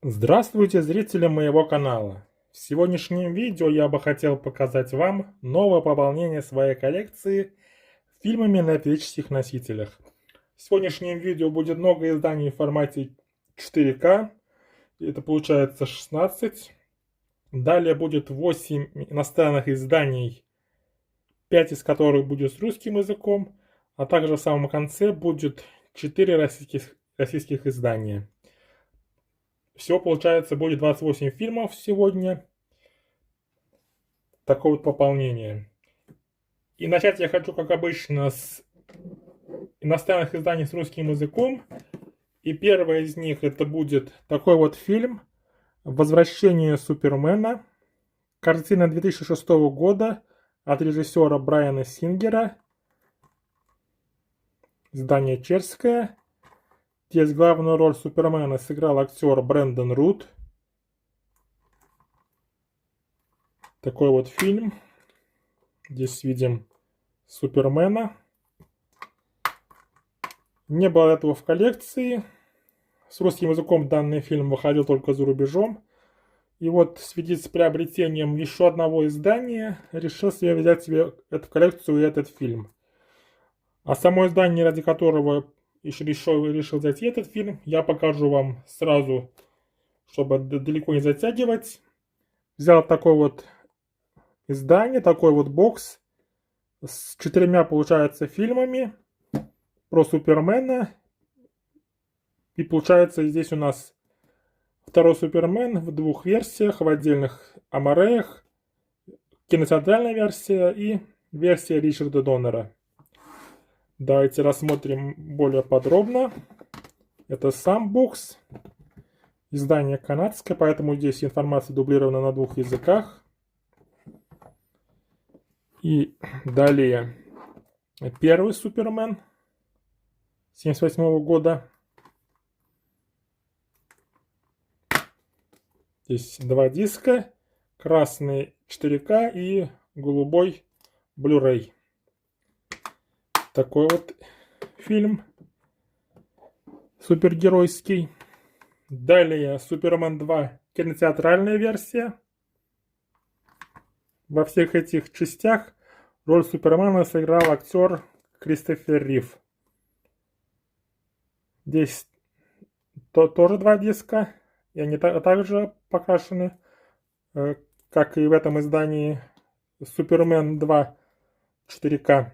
Здравствуйте, зрители моего канала! В сегодняшнем видео я бы хотел показать вам новое пополнение своей коллекции фильмами на физических носителях. В сегодняшнем видео будет много изданий в формате 4К, это получается 16. Далее будет 8 иностранных изданий, 5 из которых будет с русским языком, а также в самом конце будет 4 российских издания. Всего, получается, будет 28 фильмов сегодня. Такое вот пополнение. И начать я хочу, как обычно, с иностранных изданий с русским языком. И первое из них это будет такой вот фильм «Возвращение Супермена». Картина 2006 года от режиссера Брайана Сингера. Издание чешское. Здесь главную роль Супермена сыграл актер Брэндон Рут. Такой вот фильм. Здесь видим Супермена. Не было этого в коллекции. С русским языком данный фильм выходил только за рубежом. И вот в связи с приобретением еще одного издания решил себе взять себе эту коллекцию и этот фильм. А само издание, ради которого решил взять этот фильм, я покажу вам сразу, чтобы далеко не затягивать. Взял такой вот издание, такой вот бокс с 4, получается, фильмами про Супермена. И получается здесь у нас второй Супермен в 2 версиях, в отдельных амареях. Кинотеатральная версия и версия Ричарда Доннера. Давайте рассмотрим более подробно. Это сам бокс. Издание канадское, поэтому здесь информация дублирована на 2 языках. И далее первый Супермен 1978 года. Здесь 2 диска. Красный 4К и голубой Blu-ray. Такой вот фильм супергеройский. Далее Супермен 2 кинотеатральная версия. Во всех этих частях роль Супермена сыграл актер Кристофер Рив. Здесь тоже 2 диска, и они также покрашены, как и в этом издании Супермен 2 4К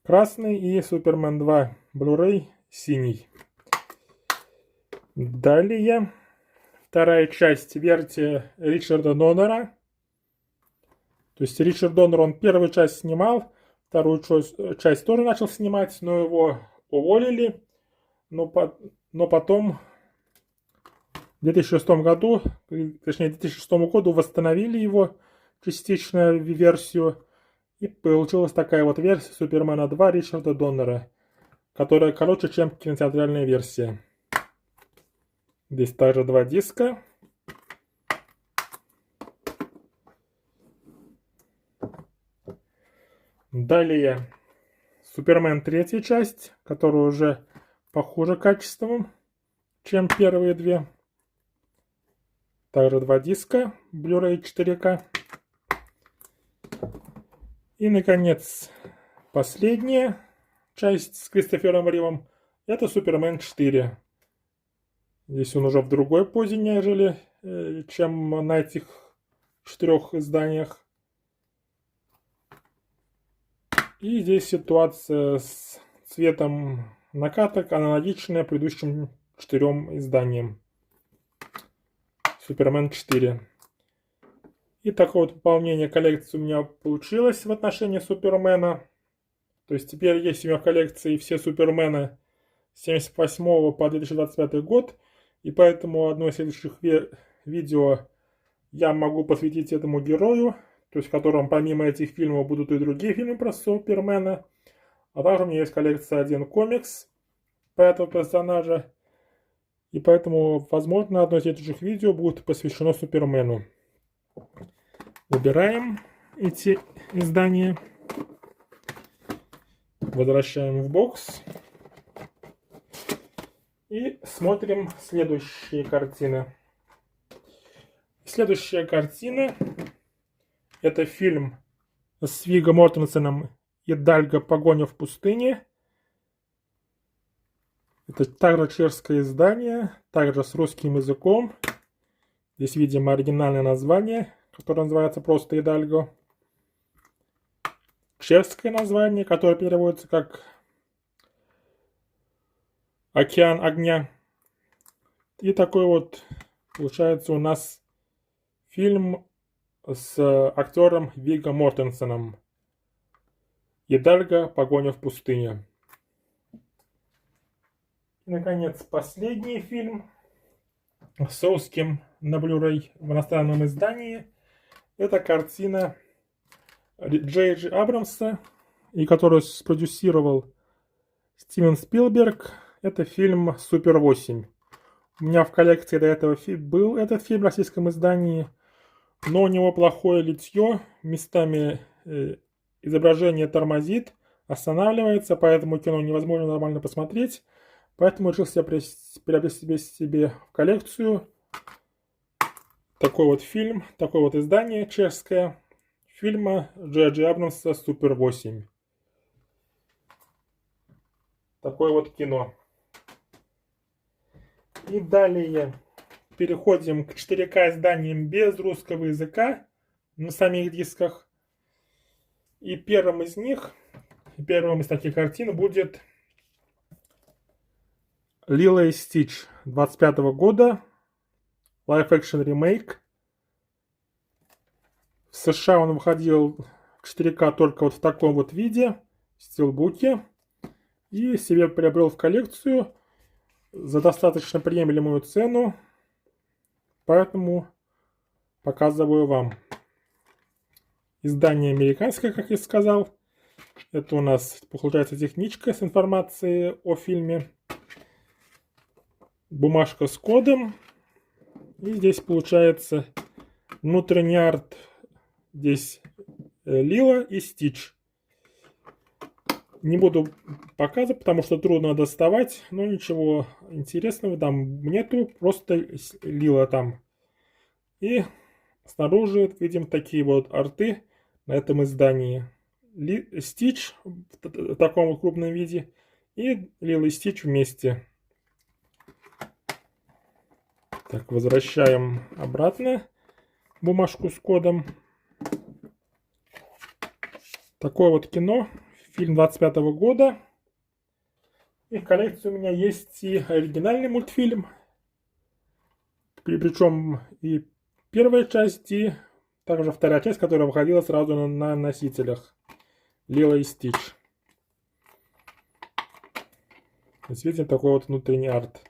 красный и Супермен 2 Blu-ray синий. Далее вторая часть версия Ричарда Доннера. То есть Ричард Доннер, он первую часть снимал, вторую часть тоже начал снимать, но его уволили. Но потом в 2006 году, точнее, к 2006 году восстановили его частично версию. И получилась такая вот версия Супермена 2 Ричарда Доннера, которая короче, чем кинотеатральная версия. Здесь также 2 диска. Далее Супермен 3 часть, которая уже похуже качеством, чем первые 2. Также 2 диска Blu-ray 4К. И, наконец, последняя часть с Кристофером Ривом. Это Супермен 4. Здесь он уже в другой позе, нежели чем на этих 4 изданиях. И здесь ситуация с цветом накаток аналогичная предыдущим 4 изданиям. Супермен 4. И такое вот пополнение коллекции у меня получилось в отношении Супермена. То есть теперь есть у меня в коллекции все Супермены с 1978 по 2025 год. И поэтому одно из следующих видео я могу посвятить этому герою. То есть в котором помимо этих фильмов будут и другие фильмы про Супермена. А также у меня есть коллекция 1 комикс по этому персонажа. И поэтому, возможно, одно из следующих видео будет посвящено Супермену. Убираем эти издания. Возвращаем в бокс. И смотрим следующие картины. Следующая картина — это фильм с Вигго Мортенсеном «Идальго. Погоня в пустыне». Это также чешское издание, также с русским языком. Здесь, видимо, оригинальное название, которое называется просто «Идальго». Чешское название, которое переводится как «Океан огня». И такой вот получается у нас фильм с актером Вигго Мортенсеном «Идальго. Погоня в пустыне». И, наконец, последний фильм с русским на Blu-ray в иностранном издании. Это картина Джей Джи Абрамса, и которую спродюсировал Стивен Спилберг. Это фильм «Супер 8». У меня в коллекции до этого был этот фильм в российском издании, но у него плохое литье, местами изображение тормозит, останавливается, поэтому кино невозможно нормально посмотреть. Поэтому решил приобрести себе в коллекцию такой вот фильм, такое вот издание чешское фильма Джей Джи Абрамса «Супер 8». Такое вот кино. И далее переходим к 4К изданиям без русского языка на самих дисках. И первым из таких картин будет Лило и Стич 25 года. Live-action ремейк. В США он выходил в 4К только вот в таком вот виде, в стилбуке. И себе приобрел в коллекцию за достаточно приемлемую цену. Поэтому показываю вам. Издание американское, как я сказал. Это у нас получается техничка с информацией о фильме. Бумажка с кодом. И здесь получается внутренний арт. Здесь Лило и Стич. Не буду показывать, потому что трудно доставать. Но ничего интересного там нету. Просто Лило там. И снаружи видим такие вот арты на этом издании. Стич в таком вот крупном виде. И Лило и Стич вместе. Так, возвращаем обратно бумажку с кодом. Такое вот кино. Фильм 25 года. И в коллекции у меня есть и оригинальный мультфильм. Причем и первая часть, и также вторая часть, которая выходила сразу на носителях. Лило и Стич. Здесь видим такой вот внутренний арт.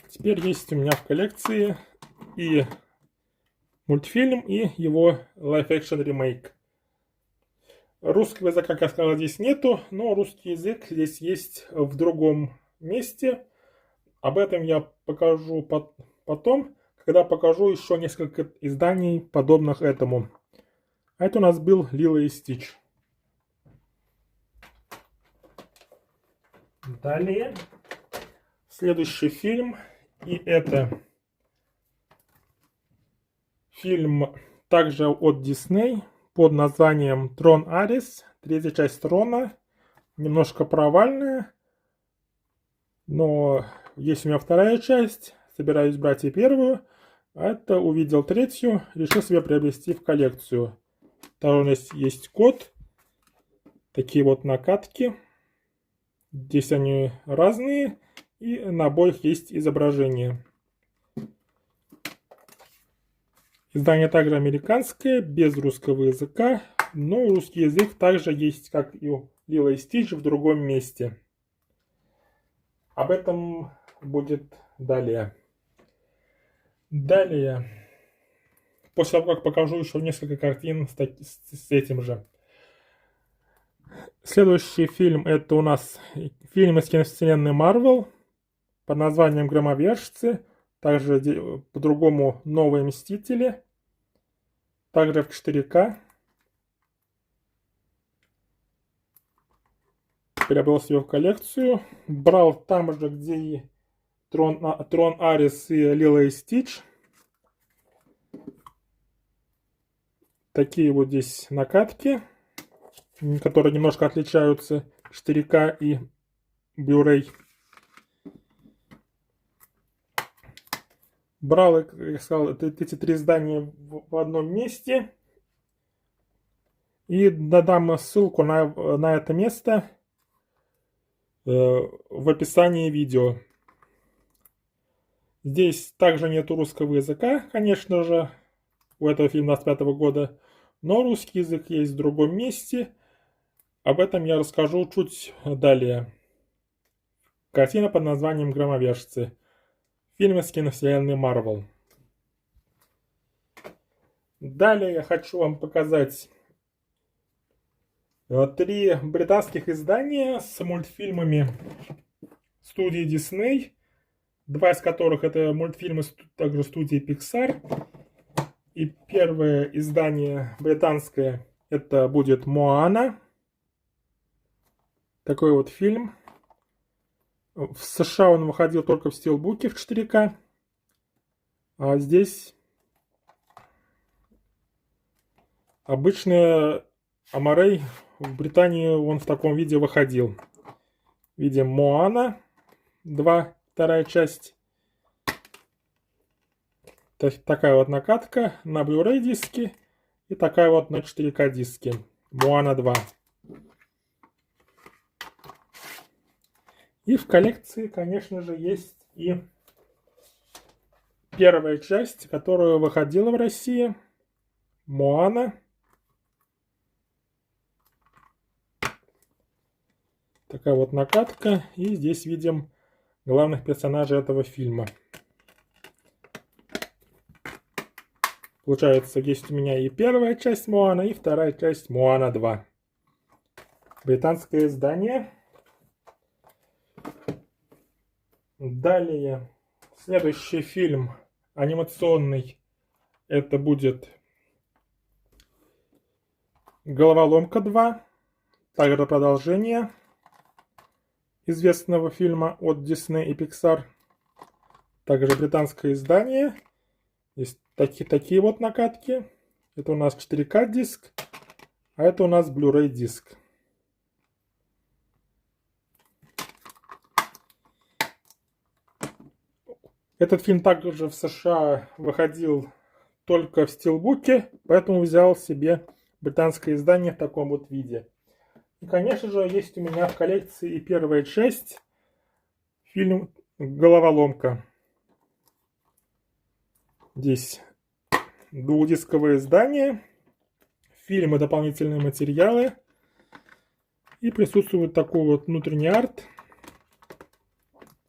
Теперь есть у меня в коллекции и мультфильм, и его live-action ремейк. Русского языка, как я сказал, здесь нету, но русский язык здесь есть в другом месте. Об этом я покажу потом, когда покажу еще несколько изданий, подобных этому. А это у нас был Лило и Стич. Далее. Следующий фильм. И это фильм также от Disney под названием Трон Арис. Третья часть Трона. Немножко провальная. Но есть у меня вторая часть. Собираюсь брать и первую. А это увидел третью. Решил себе приобрести в коллекцию. Там у нас есть код. Такие вот накатки. Здесь они разные. И на обоих есть изображение. Издание также американское, без русского языка. Но русский язык также есть, как и у Лило и Стич, в другом месте. Об этом будет далее. Далее. После того, как покажу еще несколько картин с этим же. Следующий фильм — это у нас фильм из киновселенной Marvel под названием «Громовержцы». Также по-другому «Новые Мстители». Также в 4К. приобрел себе в коллекцию. Брал там же, где и Трон Арис и Лило и Стич. Такие вот здесь накатки, которые немножко отличаются 4К и Blu-ray. Брал, как я сказал, эти три издания в одном месте. И дам ссылку на это место в описании видео. Здесь также нет русского языка, конечно же, у этого фильма 25 года, но русский язык есть в другом месте. Об этом я расскажу чуть далее. Картина под названием «Громовержцы». Фильм из киновселенной Marvel. Далее я хочу вам показать 3 британских издания с мультфильмами студии Disney. 2 из которых это мультфильмы также студии Pixar. И первое издание британское это будет «Моана». Такой вот фильм. В США он выходил только в стилбуке в 4К. А здесь обычный Амарей, в Британии он в таком виде выходил. Видим «Моана 2», вторая часть. Такая вот накатка на Blu-ray диске и такая вот на 4К диске. «Моана 2». И в коллекции, конечно же, есть и первая часть, которая выходила в России. «Моана». Такая вот накатка. И здесь видим главных персонажей этого фильма. Получается, есть у меня и первая часть «Моана», и вторая часть «Моана 2». Британское издание. Далее, следующий фильм анимационный. Это будет «Головоломка 2». Также продолжение известного фильма от Disney и Pixar. Также британское издание. Есть такие вот накатки. Это у нас 4К диск, а это у нас Blu-ray диск. Этот фильм также в США выходил только в стилбуке, поэтому взял себе британское издание в таком вот виде. И, конечно же, есть у меня в коллекции и первая часть, фильм «Головоломка». Здесь двухдисковое издание, фильмы, дополнительные материалы. И присутствует такой вот внутренний арт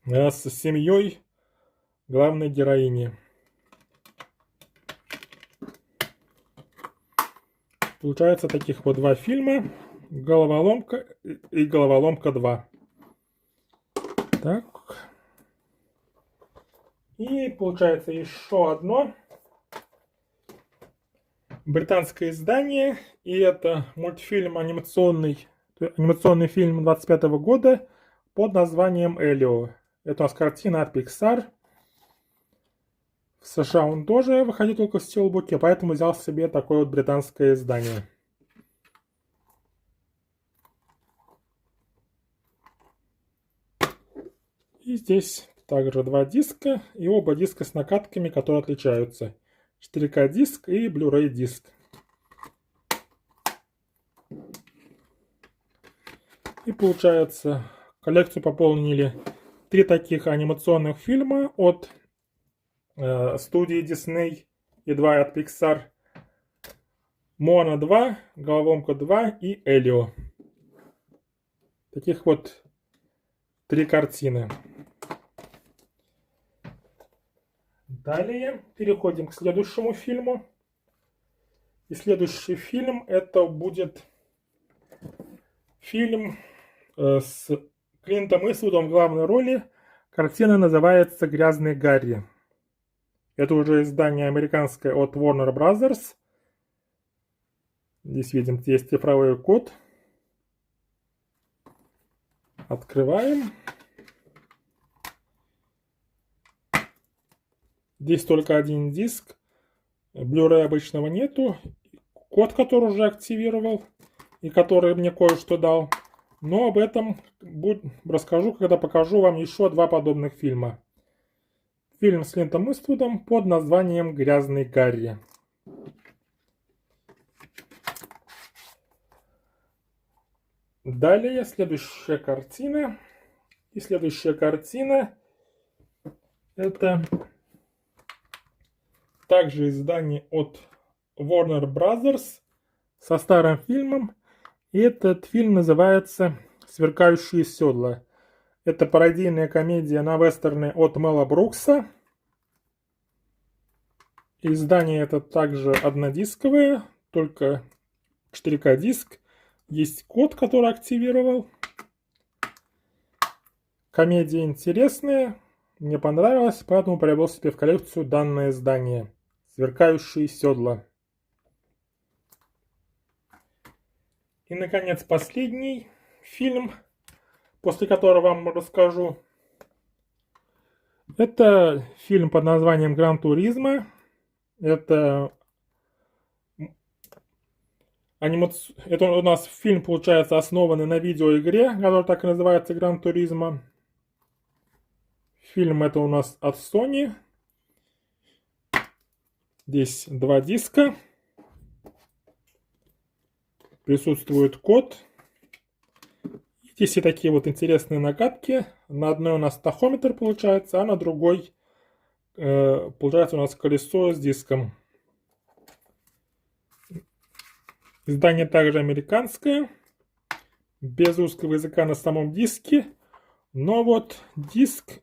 с семьей главной героини. Получается таких вот 2 фильма. «Головоломка» и «Головоломка 2». Так. И получается еще одно британское издание. И это мультфильм анимационный фильм 25 года под названием «Элио». Это у нас картина от Pixar. В США он тоже выходил только в стилбуке, поэтому взял себе такое вот британское издание. И здесь также 2 диска, и оба диска с накатками, которые отличаются. 4К диск и Blu-ray диск. И получается, коллекцию пополнили 3 таких анимационных фильма от студии Disney и 2 от Pixar. «Моана 2», «Головоломка 2» и «Элио». Таких вот 3 картины. Далее переходим к следующему фильму. И следующий фильм это будет фильм с Клинтом Иствудом в главной роли. Картина называется «Грязный Гарри». Это уже издание американское от Warner Brothers. Здесь видим, есть цифровой код. Открываем. Здесь только один диск. Blu-ray обычного нету. Код, который уже активировал и который мне кое-что дал. Но об этом расскажу, когда покажу вам еще два подобных фильма. Фильм с Клинтом Иствудом под названием «Грязный Гарри». Далее следующая картина. И следующая картина это также издание от Warner Brothers со старым фильмом. И этот фильм называется «Сверкающие седла». Это пародийная комедия на вестерны от Мела Брукса. Издание это также однодисковое, только 4К диск. Есть код, который активировал. Комедия интересная, мне понравилась, поэтому приобрел себе в коллекцию данное издание «Сверкающие седла». И, наконец, последний фильм, после которого вам расскажу. Это фильм под названием «Гран Туризмо». Это у нас фильм, получается, основанный на видеоигре, которая так и называется «Гран Туризмо». Фильм это у нас от Sony. Здесь два диска. Присутствует код. Здесь и такие вот интересные нагадки. На одной у нас тахометр получается, а на другой получается у нас колесо с диском. Издание также американское. Без русского языка на самом диске. Но вот диск,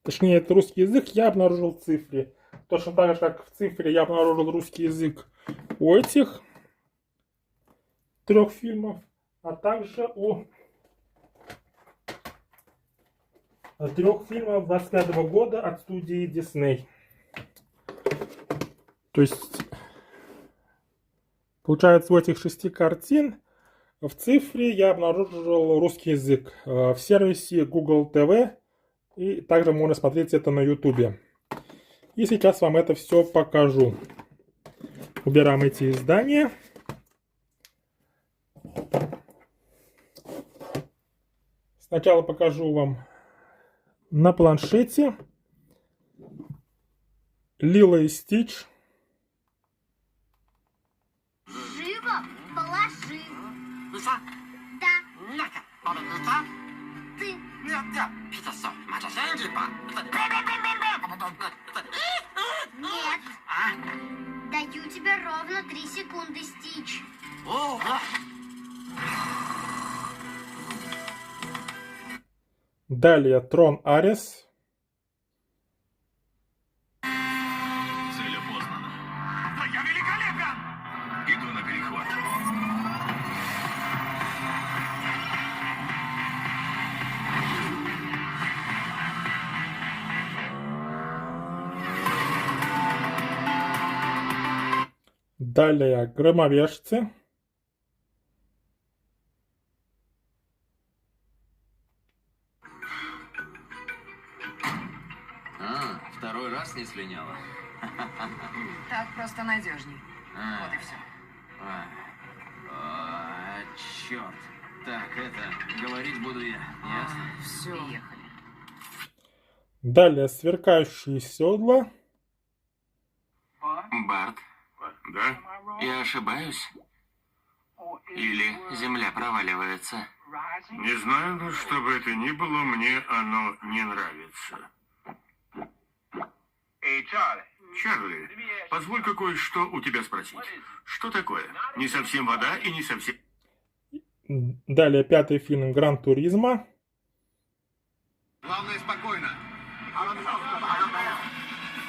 точнее это русский язык, я обнаружил в цифре. Точно так же, как в цифре я обнаружил русский язык у этих трех фильмов, а также у трех фильмов 25 года от студии Disney. То есть, получается, у этих 6 картин в цифре я обнаружил русский язык в сервисе Google TV, и также можно смотреть это на YouTube. И сейчас вам это все покажу. Убираем эти издания. Сначала покажу вам на планшете Лило и Стич. Живо положи. Да. Ты. Нет. Даю тебе ровно 3 секунды, Стич. Далее Трон Арес. Цель опознана. Да я великолепен! Иду на перехват. Далее Громовержцы. Второй раз не слиняла. Так просто надежней. Вот и все. Черт. Так, это, говорить буду я. Ясно? Все. Приехали. Далее Сверкающие седла. Барт, да? Я ошибаюсь? Или земля проваливается? Не знаю, но что бы это ни было, мне оно не нравится. Чарли, позволь-ка кое-что у тебя спросить. Что такое? Не совсем вода и не совсем... Далее пятый фильм Гран Туризмо. Главное, спокойно.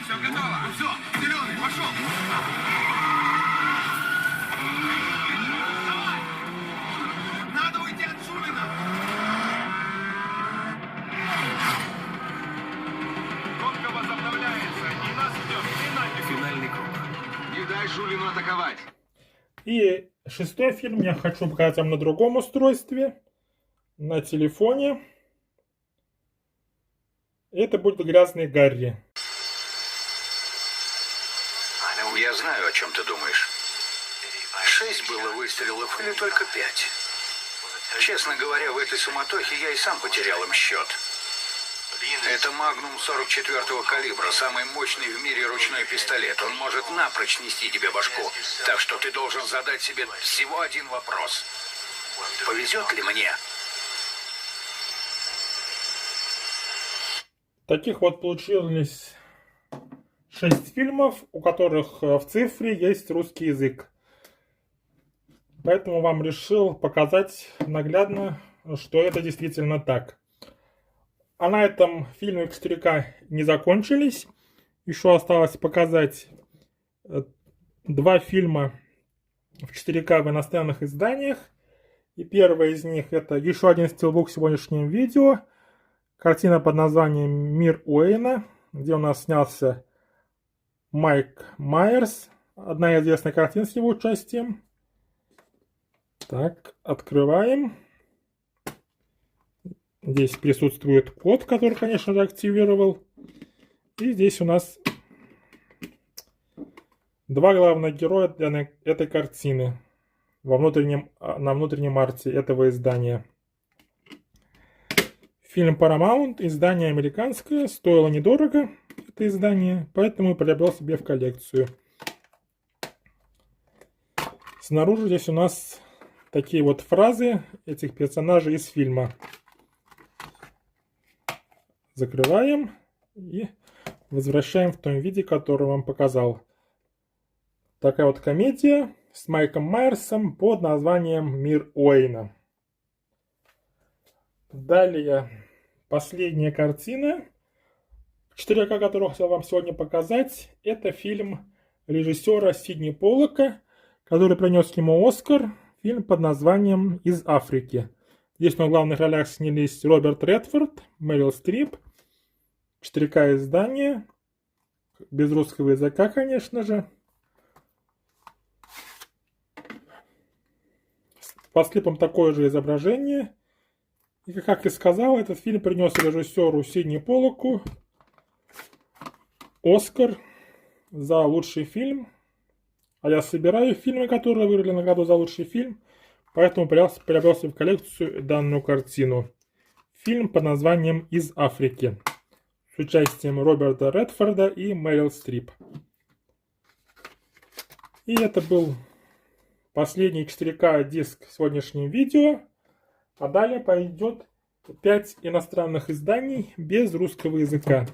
Все готово. Все, зеленый, пошел. Надо уйти от Жулина. Гонка возобновляется, и нас ждет финальный круг. Не дай Жулину атаковать. И шестой фильм я хочу показать вам на другом устройстве. на телефоне. Это будет «Грязный Гарри». Я знаю, о чем ты думаешь. 6 было выстрелов или только 5? Честно говоря, в этой суматохе я и сам потерял им счет. Это Магнум 44-го калибра, самый мощный в мире ручной пистолет. Он может напрочь снести тебе башку. Так что ты должен задать себе всего один вопрос. Повезет ли мне? Таких вот получилось 6 фильмов, у которых в цифре есть русский язык. Поэтому вам решил показать наглядно, что это действительно так. А на этом фильмы в 4К не закончились. Еще осталось показать 2 фильма в 4К в иностранных изданиях. И первый из них это еще один стилбук в сегодняшнем видео. Картина под названием «Мир Уэйна», где у нас снялся Майк Майерс. Одна известная картина с его участием. Так, открываем. Здесь присутствует код, который, конечно же, активировал. И здесь у нас 2 главных героя для этой картины на внутреннем арте этого издания. Фильм Paramount, издание американское, стоило недорого это издание, поэтому приобрел себе в коллекцию. Снаружи здесь у нас такие вот фразы этих персонажей из фильма. Закрываем и возвращаем в том виде, который вам показал. Такая вот комедия с Майком Майерсом под названием «Мир Уэйна». Далее последняя картина, 4К, которую хотел вам сегодня показать, это фильм режиссера Сидни Поллака, который принес ему Оскар, фильм под названием «Из Африки». Здесь на главных ролях снялись Роберт Редфорд, Мэрил Стрип, 4К издание, без русского языка, конечно же. По слипам такое же изображение. И, как и сказал, этот фильм принес режиссеру Сидни Поллаку Оскар за лучший фильм. А я собираю фильмы, которые выиграли награду за лучший фильм, поэтому приобрел себе в коллекцию данную картину. Фильм под названием «Из Африки» с участием Роберта Редфорда и Мэрил Стрип. И это был последний 4К диск в сегодняшнем видео. А далее пойдет 5 иностранных изданий без русского языка.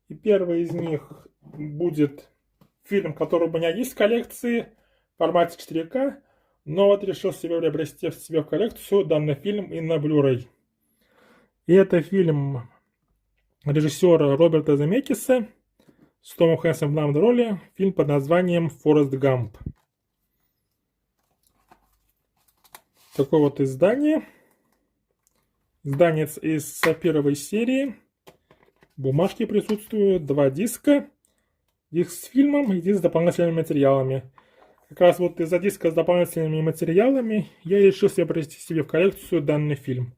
И первый из них будет фильм, который у меня есть в коллекции в формате 4К, но вот решил себе приобрести в коллекцию данный фильм и на Blu-ray. И это фильм режиссера Роберта Земекиса с Томом Хэнксом в главной роли, фильм под названием «Форест Гамп». Такое вот издание. Издание из сапфировой серии. Бумажки присутствуют, 2 диска. Диск с фильмом и диск с дополнительными материалами. Как раз вот из-за диска с дополнительными материалами я решил себе привести себе в коллекцию данный фильм.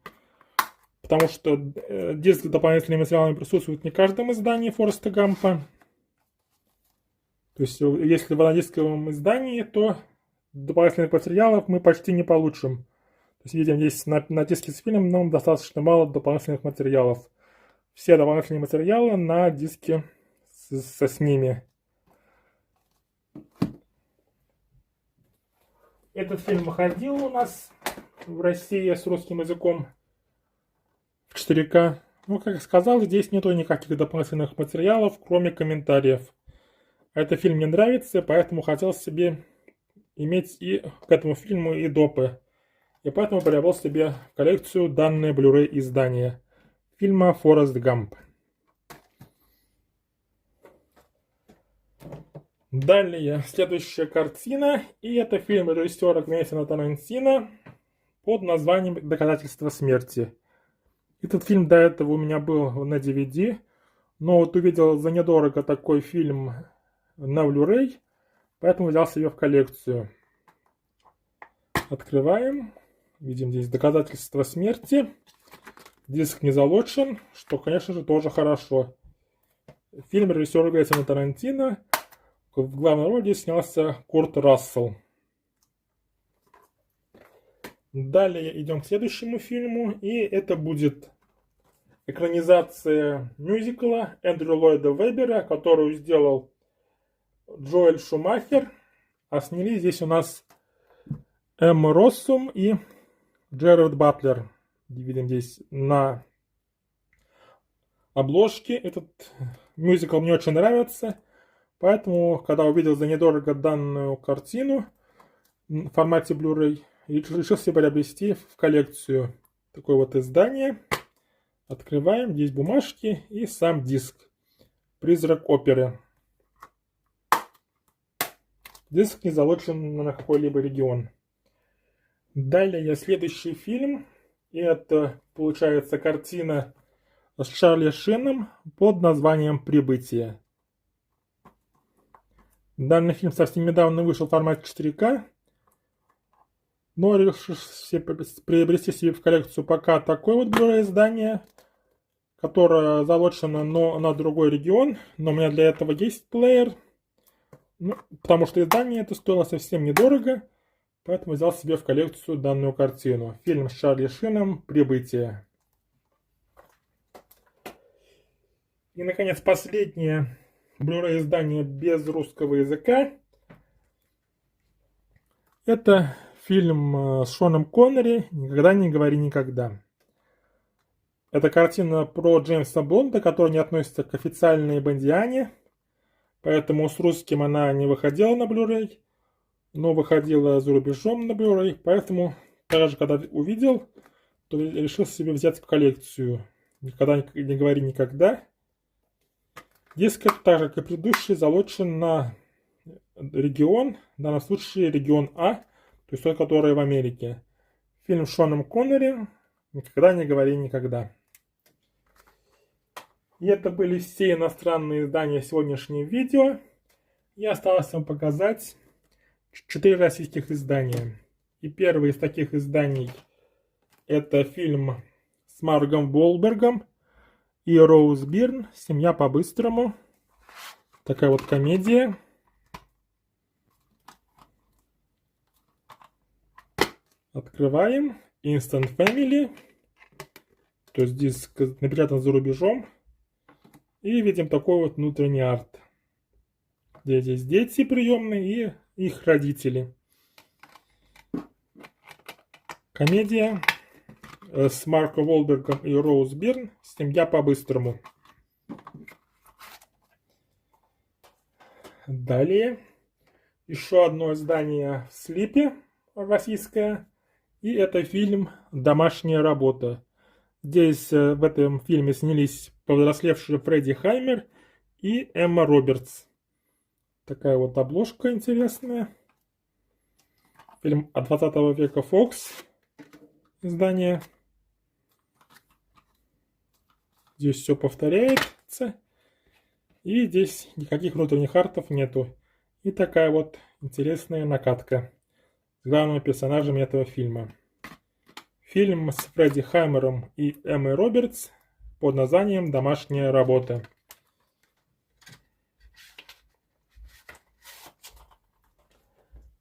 Потому что диск с дополнительными материалами присутствует не в каждом издании Фореста Гампа. То есть, если в однодисковом издании, то дополнительных материалов мы почти не получим. То есть, видим, здесь на диске с фильмом нам достаточно мало дополнительных материалов. Все дополнительные материалы на диске с ними. Этот фильм выходил у нас в России с русским языком в 4К. Ну, как я сказал, здесь нету никаких дополнительных материалов, кроме комментариев. Этот фильм мне нравится, поэтому хотел себе иметь и к этому фильму и допы. И поэтому приобрел себе в коллекцию данное Blu-ray издание фильма «Форест Гамп». Далее, следующая картина, и это фильм режиссера Квентина Тарантино под названием «Доказательство смерти». Этот фильм до этого у меня был на DVD, но вот увидел за недорого такой фильм на Blu-ray, поэтому взял себе в коллекцию. Открываем, Видим здесь доказательства смерти. Диск не залочен, что, конечно же, тоже хорошо. Фильм режиссера Квентина Тарантино. В главной роли снялся Курт Рассел. Далее идем к следующему фильму. И это будет экранизация мюзикла Эндрю Ллойда Веббера, которую сделал Джоэль Шумахер. А снялись здесь у нас Эмма Россум и Джерард Батлер. Видим здесь на обложке. Этот мюзикл мне очень нравится. Поэтому, когда увидел за недорого данную картину в формате Blu-ray, решил себе приобрести в коллекцию такое вот издание. Открываем. Здесь бумажки и сам диск. «Призрак оперы». Диск не залочен на какой-либо регион. Далее следующий фильм. И это, получается, картина с Чарли Шином под названием «Прибытие». Данный фильм совсем недавно вышел в формате 4К. Но решил приобрести себе в коллекцию пока такое вот Blu-ray издание, которое залочено на другой регион. Но у меня для этого есть плеер. Ну, потому что издание это стоило совсем недорого. Поэтому взял себе в коллекцию данную картину. Фильм с Чарли Шином «Прибытие». И, наконец, последнее Blu-ray издание без русского языка. Это фильм с Шоном Коннери «Никогда не говори никогда». Это картина про Джеймса Бонда, который не относится к официальной Бондиане. Поэтому с русским она не выходила на Blu-ray, но выходила за рубежом на Blu-ray. Поэтому, даже когда увидел, то решил себе взять в коллекцию «Никогда не говори никогда». Диск, так же как и предыдущий, залочен на регион, в данном случае регион А, то есть тот, который в Америке. Фильм с Шоном Коннери «Никогда не говори никогда». И это были все иностранные издания сегодняшнего видео. И осталось вам показать 4 российских издания. И первый из таких изданий это фильм с Марком Уолбергом и Роуз Бирн «Семья по-быстрому». Такая вот комедия. Открываем. Instant Family. То есть диск напечатан за рубежом. И видим такой вот внутренний арт. Здесь дети приемные и их родители. Комедия с Марком Уолбергом и Роуз Бирн «Семья по-быстрому». Далее еще одно издание в слипе российское. И это фильм «Домашняя работа». Здесь в этом фильме снялись повзрослевшие Фредди Хаймер и Эмма Робертс. Такая вот обложка интересная. Фильм от 20 века Fox. Издание. Здесь все повторяется. И здесь никаких внутренних артов нету. И такая вот интересная накатка с главными персонажами этого фильма. Фильм с Фредди Хаймером и Эммой Робертс под названием «Домашняя работа».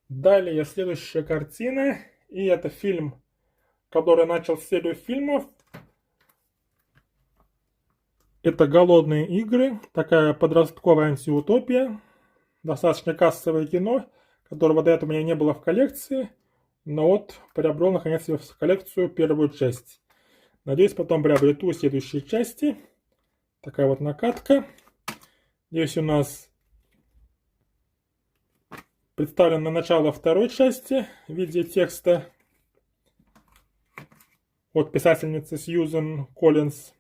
Далее следующая картина. И это фильм, который начал серию фильмов. Это «Голодные игры». Такая подростковая антиутопия. Достаточно кассовое кино, которого до этого у меня не было в коллекции. Но вот приобрел наконец в коллекцию первую часть. Надеюсь, потом приобрету следующие части. Такая вот накатка. Здесь у нас представлено начало второй части в виде текста от писательницы Сьюзен Коллинз.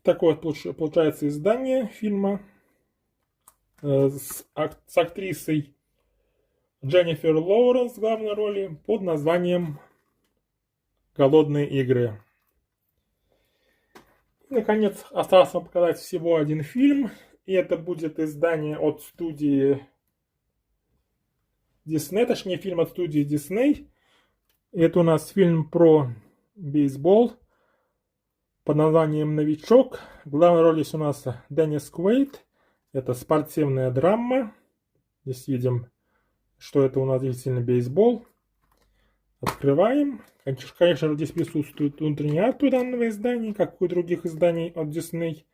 Такое вот получается издание фильма с актрисой Дженнифер Лоуренс в главной роли под названием «Голодные игры». И, наконец, осталось вам показать всего один фильм. И это будет издание от студии Disney, точнее фильм от студии Disney. Это у нас фильм про бейсбол под названием «Новичок». В главной роли здесь у нас Деннис Куэйд. Это спортивная драма. Здесь видим, что это у нас действительно бейсбол. Открываем. Конечно же, здесь присутствует внутренний арт у данного издания, как и у других изданий от Disney,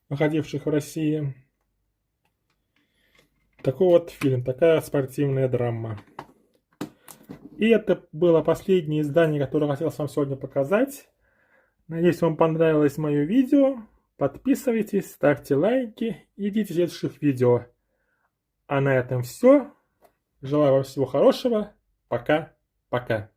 находивших в России. Такой вот фильм, такая спортивная драма. И это было последнее издание, которое хотел вам сегодня показать. Надеюсь, вам понравилось мое видео. Подписывайтесь, ставьте лайки и ждите следующих видео. А на этом все. Желаю вам всего хорошего. Пока-пока.